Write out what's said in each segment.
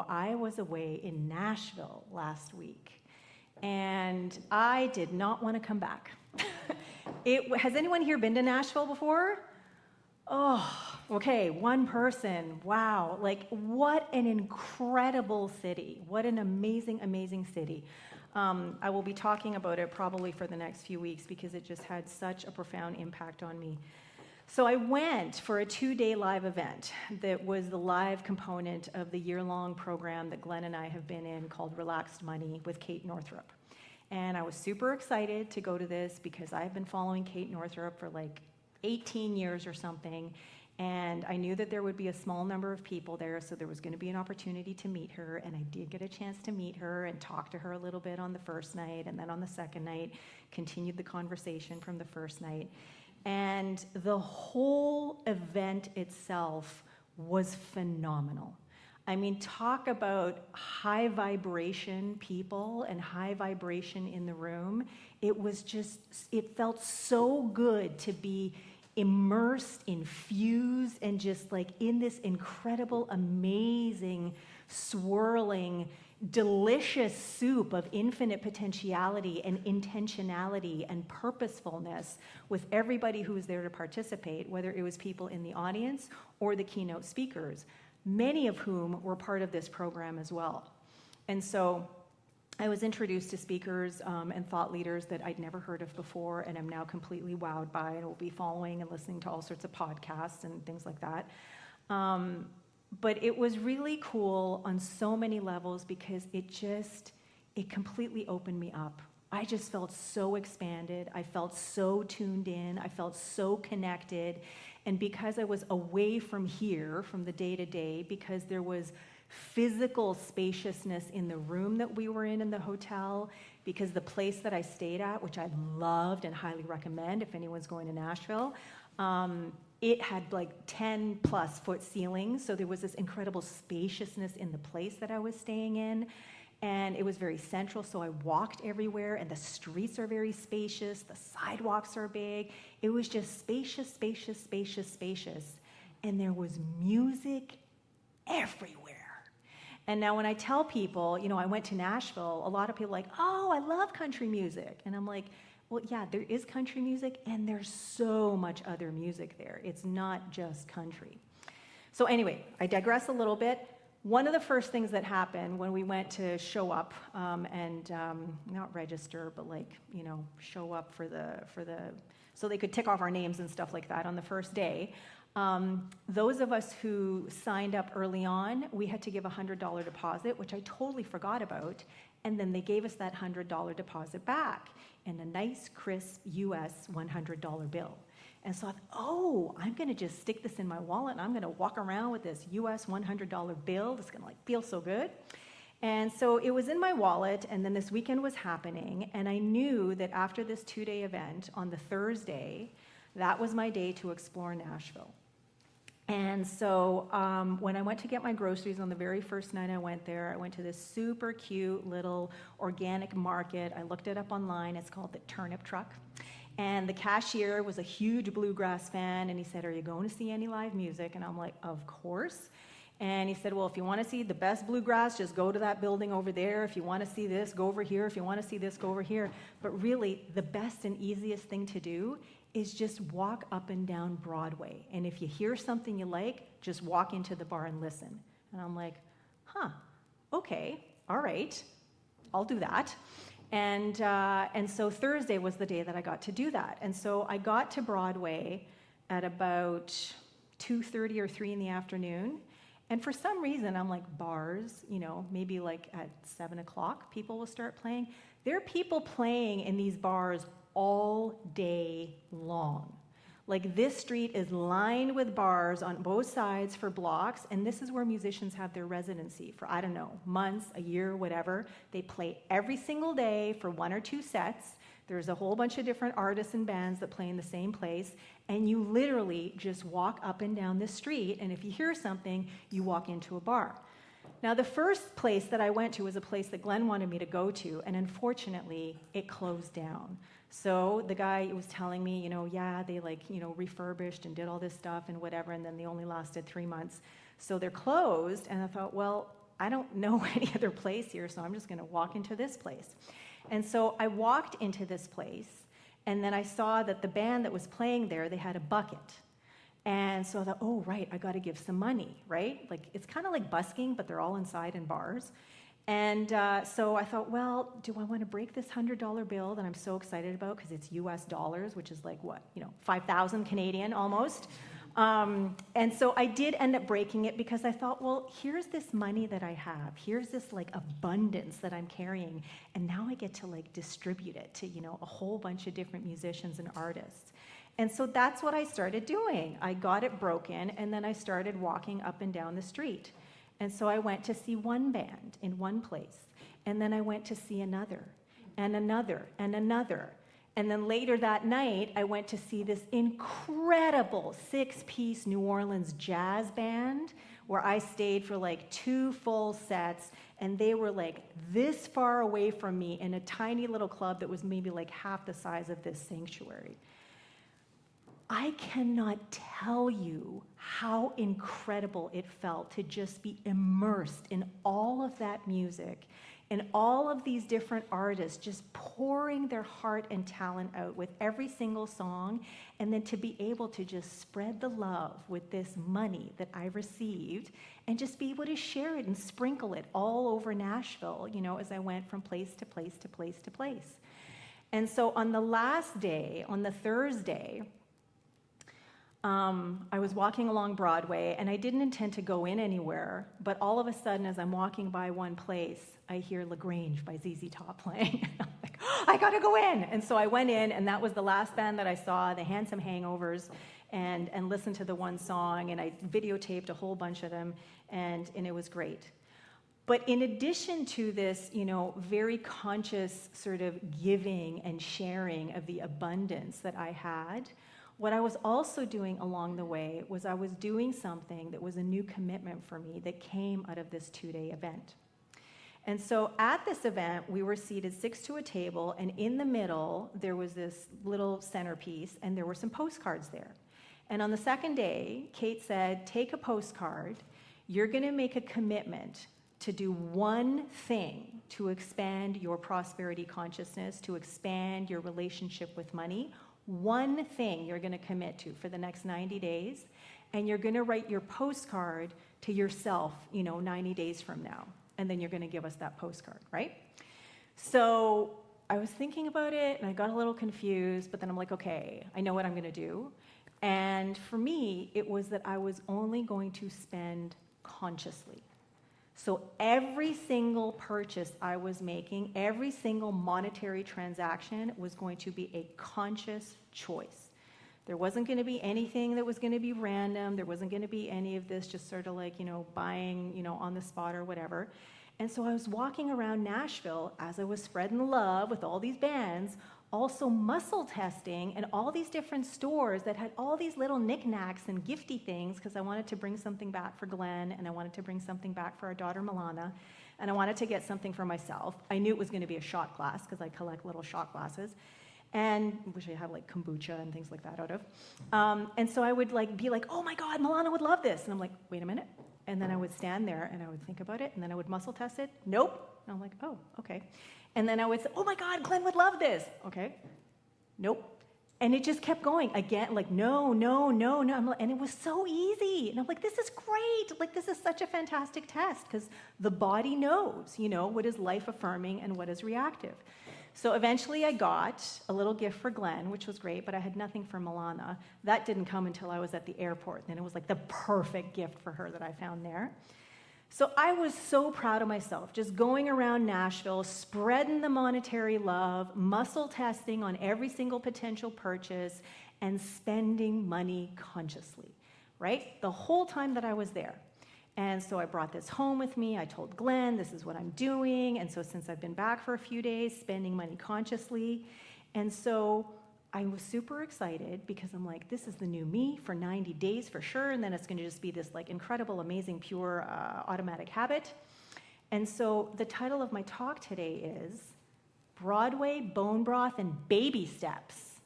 know, I was away in Nashville last week, and I did not want to come back. Has anyone here been to Nashville before? Oh, okay, one person. Wow. Like, what an incredible city. What an amazing, amazing city. I will be talking about it probably for the next few weeks because it just had such a profound impact on me. So I went for a 2-day live event that was the live component of the year-long program that Glenn and I have been in called Relaxed Money with Kate Northrup. And I was super excited to go to this because I've been following Kate Northrup for like 18 years or something, and I knew that there would be a small number of people there, so there was going to be an opportunity to meet her, and I did get a chance to meet her and talk to her a little bit on the first night, and then on the second night, continued the conversation from the first night. And the whole event itself was phenomenal. I mean, talk about high vibration people and high vibration in the room. It was just, it felt so good to be immersed, infused, and just like in this incredible, amazing, swirling, delicious soup of infinite potentiality and intentionality and purposefulness with everybody who was there to participate, whether it was people in the audience or the keynote speakers, many of whom were part of this program as well. And so I was introduced to speakers and thought leaders that I'd never heard of before, and I'm now completely wowed by, and will be following and listening to all sorts of podcasts and things like that. But it was really cool on so many levels because it completely opened me up. I just felt so expanded. I felt so tuned in. I felt so connected. And because I was away from here, from the day-to-day, because there was physical spaciousness in the room that we were in the hotel, because the place that I stayed at, which I loved and highly recommend if anyone's going to Nashville, it had like 10 plus foot ceilings. So there was this incredible spaciousness in the place that I was staying in. And it was very central, so I walked everywhere, and the streets are very spacious, the sidewalks are big. It was just spacious, spacious, spacious, spacious. And there was music everywhere. And now when I tell people, you know, I went to Nashville, a lot of people are like, oh, I love country music. And I'm like, well, yeah, there is country music, and there's so much other music there. It's not just country. So anyway, I digress a little bit. One of the first things that happened when we went to show up and not register, but like, you know, show up for the so they could tick off our names and stuff like that on the first day. Those of us who signed up early on, we had to give a $100 deposit, which I totally forgot about, and then they gave us that $100 deposit back in a nice, crisp US $100 bill. And so I thought, oh, I'm going to just stick this in my wallet, and I'm going to walk around with this US $100 bill. It's going to like feel so good. And so it was in my wallet, and then this weekend was happening, and I knew that after this 2-day event on the Thursday, that was my day to explore Nashville. And so when I went to get my groceries on the very first night I went there, I went to this super cute little organic market. I looked it up online. It's called the Turnip Truck. And the cashier was a huge bluegrass fan, and he said, are you going to see any live music? And I'm like, of course. And he said, well, if you want to see the best bluegrass, just go to that building over there. If you want to see this, go over here. If you want to see this, go over here. But really, the best and easiest thing to do is just walk up and down Broadway. And if you hear something you like, just walk into the bar and listen. And I'm like, okay, all right, I'll do that. And so Thursday was the day that I got to do that. And so I got to Broadway at about 2:30 or 3 in the afternoon. And for some reason, I'm like, bars, you know, maybe like at 7 o'clock, people will start playing. There are people playing in these bars all day long. Like, this street is lined with bars on both sides for blocks, and this is where musicians have their residency for, I don't know, months, a year, whatever. They play every single day for 1 or 2 sets. There's a whole bunch of different artists and bands that play in the same place, and you literally just walk up and down the street, and if you hear something, you walk into a bar. Now, the first place that I went to was a place that Glenn wanted me to go to, and unfortunately, it closed down. So the guy was telling me, yeah, they refurbished and did all this stuff and whatever, and then they only lasted 3 months. So they're closed, and I thought, well, I don't know any other place here, so I'm just going to walk into this place. And so I walked into this place, and then I saw that the band that was playing there, they had a bucket. And so I thought, oh, right, I got to give some money, right? Like, it's kind of like busking, but they're all inside in bars. And so I thought, well, do I want to break this $100 bill that I'm so excited about because it's US dollars, which is like what, 5,000 Canadian almost. And so I did end up breaking it because I thought, well, here's this money that I have. Here's this like abundance that I'm carrying. And now I get to like distribute it to, a whole bunch of different musicians and artists. And so that's what I started doing. I got it broken, and then I started walking up and down the street. And so I went to see one band in one place, and then I went to see another, and another, and another. And then later that night, I went to see this incredible 6-piece New Orleans jazz band where I stayed for like 2 full sets, and they were like this far away from me in a tiny little club that was maybe like half the size of this sanctuary. I cannot tell you how incredible it felt to just be immersed in all of that music and all of these different artists just pouring their heart and talent out with every single song, and then to be able to just spread the love with this money that I received and just be able to share it and sprinkle it all over Nashville, as I went from place to place to place to place. And so on the last day, on the Thursday, I was walking along Broadway, and I didn't intend to go in anywhere, but all of a sudden, as I'm walking by one place, I hear LaGrange by ZZ Top playing. I'm like, oh, I gotta go in! And so I went in, and that was the last band that I saw, the Handsome Hangovers, and listened to the one song, and I videotaped a whole bunch of them, and it was great. But in addition to this, very conscious sort of giving and sharing of the abundance that I had, what I was also doing along the way was I was doing something that was a new commitment for me that came out of this 2-day event. And so at this event, we were seated 6 to a table, and in the middle, there was this little centerpiece, and there were some postcards there. And on the second day, Kate said, take a postcard. You're going to make a commitment to do one thing to expand your prosperity consciousness, to expand your relationship with money. One thing you're going to commit to for the next 90 days, and you're going to write your postcard to yourself, 90 days from now, and then you're going to give us that postcard, right? So I was thinking about it, and I got a little confused, but then I'm like, okay, I know what I'm going to do. And for me, it was that I was only going to spend consciously. So every single purchase I was making, every single monetary transaction was going to be a conscious choice. There wasn't going to be anything that was going to be random. There wasn't going to be any of this just sort of like, buying, on the spot or whatever. And so I was walking around Nashville as I was spreading the love with all these bands, also muscle testing and all these different stores that had all these little knickknacks and gifty things, because I wanted to bring something back for Glenn, and I wanted to bring something back for our daughter Milana, and I wanted to get something for myself. I knew it was going to be a shot glass because I collect little shot glasses, and which I have like kombucha and things like that out of. And so I would be like, oh my God, Milana would love this. And I'm like, wait a minute. And then I would stand there and I would think about it, and then I would muscle test it. Nope. And I'm like, oh, okay. And then I would say, oh my God, Glenn would love this. Okay. Nope. And it just kept going again, like, no. And it was so easy. And I'm like, this is great. Like, this is such a fantastic test, because the body knows, what is life affirming and what is reactive. So eventually I got a little gift for Glenn, which was great, but I had nothing for Milana. That didn't come until I was at the airport. And it was like the perfect gift for her that I found there. So I was so proud of myself, just going around Nashville, spreading the monetary love, muscle testing on every single potential purchase, and spending money consciously, right? The whole time that I was there. And so I brought this home with me. I told Glenn, this is what I'm doing. And so since I've been back for a few days, spending money consciously. And so I was super excited because I'm like, this is the new me for 90 days for sure. And then it's going to just be this like incredible, amazing, pure automatic habit. And so the title of my talk today is Broadway, Bone Broth, and Baby Steps.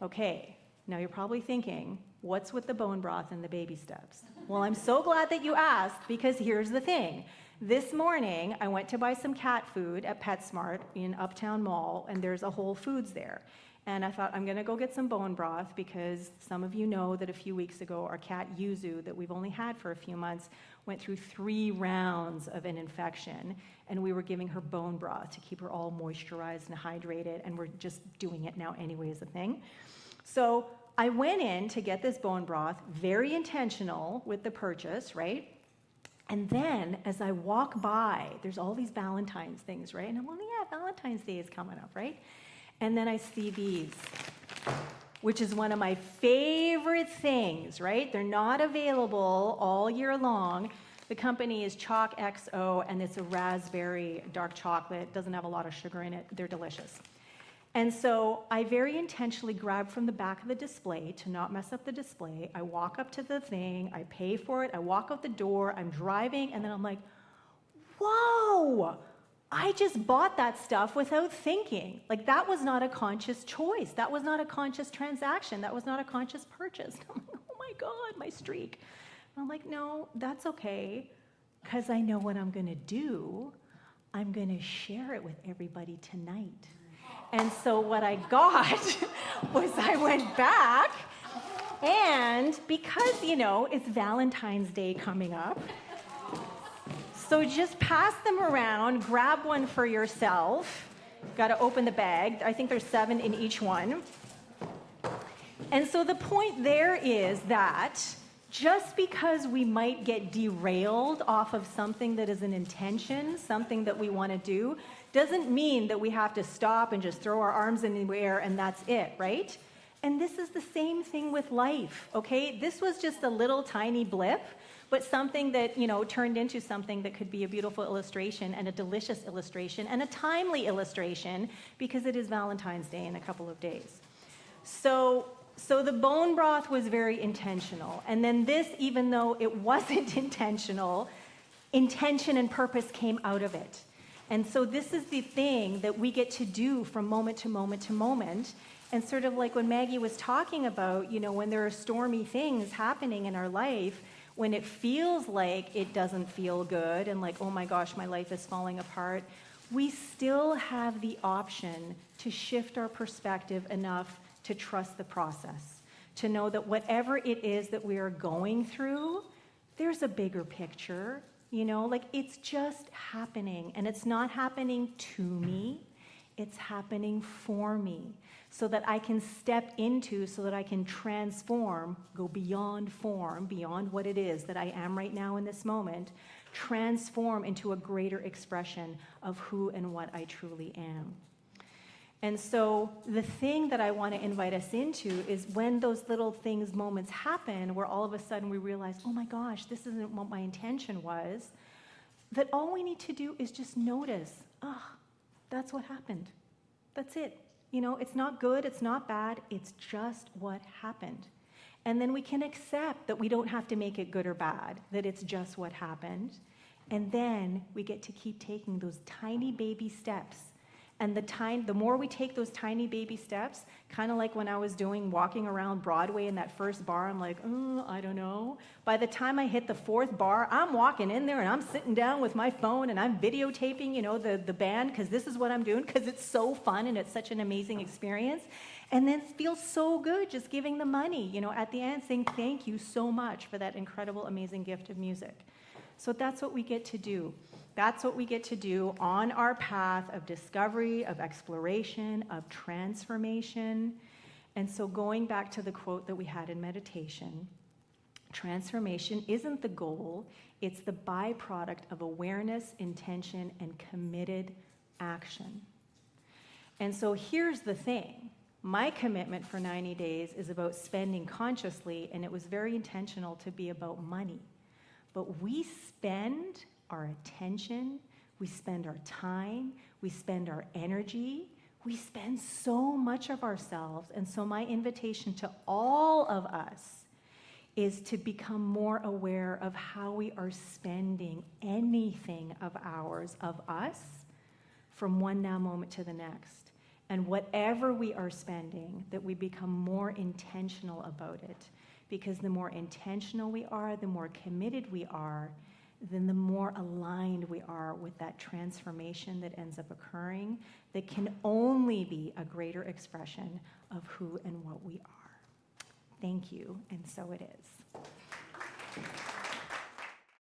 Okay, now you're probably thinking, what's with the bone broth and the baby steps? Well, I'm so glad that you asked, because here's the thing. This morning, I went to buy some cat food at PetSmart in Uptown Mall, and there's a Whole Foods there. And I thought, I'm going to go get some bone broth because some of you know that a few weeks ago, our cat Yuzu, that we've only had for a few months, went through 3 rounds of an infection, and we were giving her bone broth to keep her all moisturized and hydrated, and we're just doing it now anyway as a thing. So I went in to get this bone broth, very intentional with the purchase, right? And then as I walk by, there's all these Valentine's things, right? And I'm like, yeah, Valentine's Day is coming up, right? And then I see these, which is one of my favorite things, right? They're not available all year long. The company is Chalk XO, and it's a raspberry dark chocolate. Doesn't have a lot of sugar in it. They're delicious. And so I very intentionally grabbed from the back of the display to not mess up the display. I walk up to the thing, I pay for it, I walk out the door, I'm driving, and then I'm like, whoa! I just bought that stuff without thinking. Like, that was not a conscious choice. That was not a conscious transaction. That was not a conscious purchase. I'm like, oh my God, my streak. And I'm like, no, that's okay, because I know what I'm going to do. I'm going to share it with everybody tonight. And so what I got was I went back, and because, it's Valentine's Day coming up, so just pass them around, grab one for yourself. Got to open the bag. I think there's 7 in each one. And so the point there is that just because we might get derailed off of something that is an intention, something that we want to do, doesn't mean that we have to stop and just throw our arms in the air and that's it, right? And this is the same thing with life, okay? This was just a little tiny blip, but something that, turned into something that could be a beautiful illustration and a delicious illustration and a timely illustration because it is Valentine's Day in a couple of days. So the bone broth was very intentional. And then this, even though it wasn't intentional, intention and purpose came out of it. And so this is the thing that we get to do from moment to moment to moment. And sort of like when Maggie was talking about, when there are stormy things happening in our life, when it feels like it doesn't feel good and like, oh my gosh, my life is falling apart, we still have the option to shift our perspective enough to trust the process, to know that whatever it is that we are going through, there's a bigger picture, it's just happening. And it's not happening to me, it's happening for me, so that I can step into, so that I can transform, go beyond form, beyond what it is that I am right now in this moment, transform into a greater expression of who and what I truly am. And so the thing that I want to invite us into is when those little things, moments happen, where all of a sudden we realize, oh my gosh, this isn't what my intention was, that all we need to do is just notice, that's what happened. That's it. It's not good, it's not bad, it's just what happened. And then we can accept that we don't have to make it good or bad, that it's just what happened. And then we get to keep taking those tiny baby steps. And the more we take those tiny baby steps, kind of like when I was walking around Broadway in that first bar, I'm like, I don't know. By the time I hit the 4th bar, I'm walking in there and I'm sitting down with my phone and I'm videotaping, the band, because this is what I'm doing, because it's so fun and it's such an amazing experience. And then it feels so good just giving the money, at the end, saying thank you so much for that incredible, amazing gift of music. So that's what we get to do. That's what we get to do on our path of discovery, of exploration, of transformation. And so going back to the quote that we had in meditation, transformation isn't the goal, it's the byproduct of awareness, intention, and committed action. And so here's the thing. My commitment for 90 days is about spending consciously, and it was very intentional to be about money. But we spend our attention, we spend our time, we spend our energy, we spend so much of ourselves. And so my invitation to all of us is to become more aware of how we are spending anything of ours, of us, from one now moment to the next. And whatever we are spending, that we become more intentional about it. Because the more intentional we are, the more committed we are, then the more aligned we are with that transformation that ends up occurring, that can only be a greater expression of who and what we are. Thank you, and so it is.